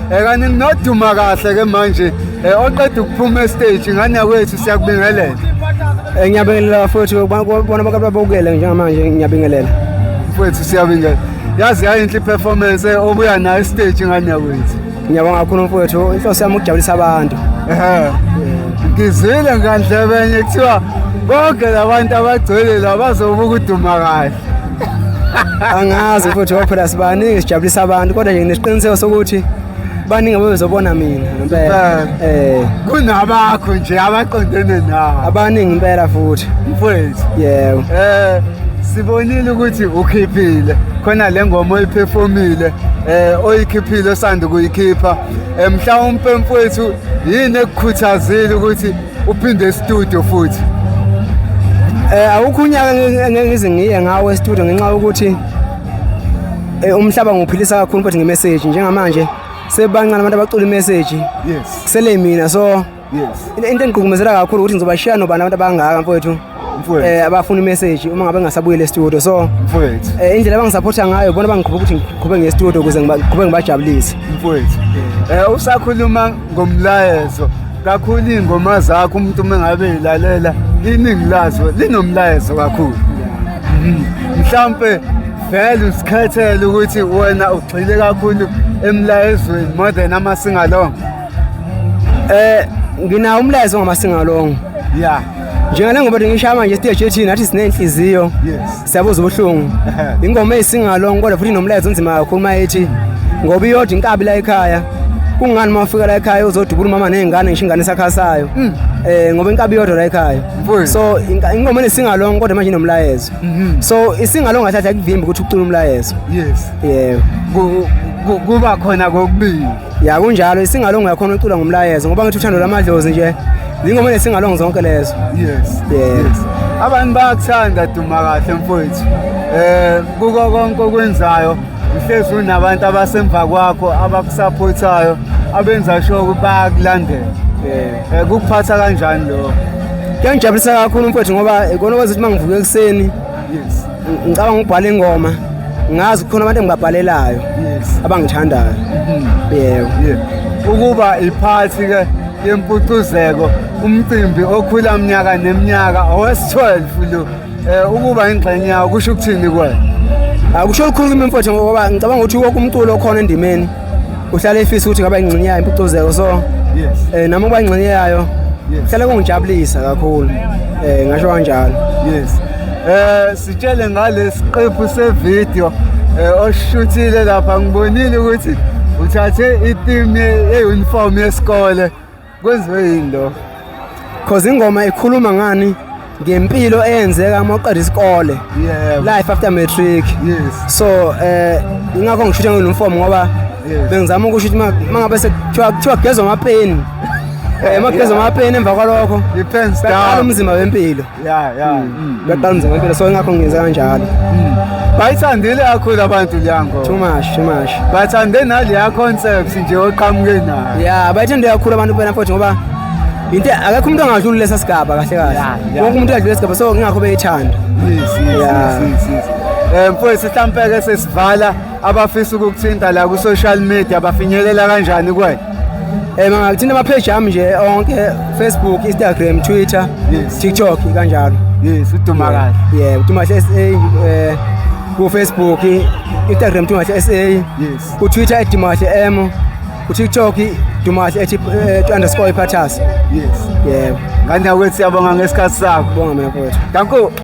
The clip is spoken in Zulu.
Kanti nginoduma kahle ke manje oqeda ukuphuma e-stage ngane yakwethu siyakubingelela. Ngiyabingelela futhi bona bonke ababukele njengamanje ngiyabingelela. Mfowethu siyabingelela. Yazi yayinhle performance obuya nayo e-stage ngane yakwethu. Ngiyabonga kakhulu mfowethu, inhloso yami ukujabulisa abantu. Ngizwile ngandlebenye kuthiwa bonke labantu abagcwele la bazobuka uduma kahle. Angazi futhi phela sibaningi sijabulisa abantu kodwa nje nesiqiniseko sokuthi baningi abazobona mina ngempela. Kunabakho nje abaqondene nawe. Abaningi impela futhi. Mfowethu. Yebo. Sibonile ukuthi ukhiphile khona le ngoma oyiphefomile oyikhiphile osanda kuyikhipha mhlawumbe mfowethu yini ekukhuthazile ukuthi uphinde e-studio futhi? Awukho unyaka ngeke ngiye ngawo e-studio ngenxa yokuthi umhlaba ngiphilisa kakhulu futhi nge-message njengamanje sebancane abantu abacula i-message. Yes. Kusele mina so yes. Into engigqugqumezela kakhulu ukuthi ngizobashiya nobani abantu abangaka mfowethu. Abafuna i-message uma ngabe ngasabuyele e-studio so mfowethu indlela abangisupporta ngayo bona bangikhupha ukuthi ngiqhubeke nge-studio ukuze ngiqhubeke ngibajabulise. Mfowethu usakhuluma ngomlayezo kakhulu ingoma zakho umuntu mengabe ilalela iningi lazo linomlayezo kakhulu. Mhlambe vele usikhethele ukuthi wena ugxile kakhulu emlayezweni more than ama-singalong. Nginawo umlayezo ngama-singalong. Yeah. Njengale ngoba ngisho manje stage ethi nathi sinenhliziyo. Yes. Siyabuza ubuhlungu. Ingoma esingalong kodwa futhi nomlayezo onzima kakhulu mayethi ngoba iyodwa inkabi la ekhaya. Kungani mafika la ekhaya uzodubula mama nezingane ngisho ingane sakhasayo. Ngoba inkabi iyodwa la ekhaya. So ingoma esingalong kodwa manje inomlayezo. So isingalong ngathatha kuvimba ukuthi ucula umlayezo. Yes. Yebo. Kuba khona kokubili. Ya kunjalo isingalong uyakhona ucula ngomlayezo ngoba ngithi uthando lamadlozi nje. Ingoma esingalong zonke lezo. Yes. Abantu bayakuthanda duma kahle mfowethu. Kuko konke okwenzayo uhlezi unabantu abasemva kwakho abakusupportayo abenza sure ukuthi bayakulandela. Kukuphatha kanjani lo? Ngiyajabulisa kakhulu mfowethu ngoba ikona okwenza ukuthi mangivuke ekseni. Yes. Ngicabanga ukubhala ingoma. Ngazi khona abantu engibabhalelayo. Yes. Abangithandayo. Yebo. Ukuba iphathi ke yempucuzeko umcimbi okhula minyaka neminyaka owes-12 lo ukuba ingxenye yawo kusho ukuthini kwena? Akusho ukukhulu kimi mfowethu ngoba ngicabanga ukuthi wonke umculo okhona endimeni uhlala efisa ukuthi ngaba ingxenye yayo impucuzeko so nami ukuba ingxenye yayo hlala kungijabulisa kakhulu ngasho kanjalo. Yes. Sitshele ngalesiqephu sevideo oshuthile lapha ngibonile ukuthi uthathe i-theme ye-uniform yesikole kwenziwe yini lo? Cause ingoma ikhuluma ngani ngempilo eyenzeka uma uqeda isikole. Life after matric. Yes. So ingakho ngishutha nge-uniform ngoba bengizama ukusho ukuthi mangabe sekuthiwa kugezwa amapeni. Magezwa amapeni emva kwalokho depends down umzimba wempilo. Baqala umzimba wempilo so ingakho ngenza kanjalo. Bayithandile kakhulu abantu liyango. Too much. Bathande naleya concept nje oqhamuke nayo. Bayithande kakhulu abantu phela mfowethu ngoba into akekho umuntu angadluli lesa sigaba kahle kahle. Wonke umuntu uyadlula isigaba so ngingakho beyithanda. Yes. Mfowethu mhlambe ke sesivala abafisa ukukuthinta la ku social media bafinyelela kanjani kwena? Mangakuthinta ama page ami nje onke Facebook, Instagram, Twitter, TikTok kanjalo. Yes, uduma kahle. Yeah, uduma SA ku Facebook, Instagram Dumahle SA. Yes. Ku Twitter @dumahle_m, ku TikTok Dumahle _iphathas. Yes. Yebo. Ngani yakwethu siyabonga ngesikhathi sakho. Bonga mina mfowethu. Danko.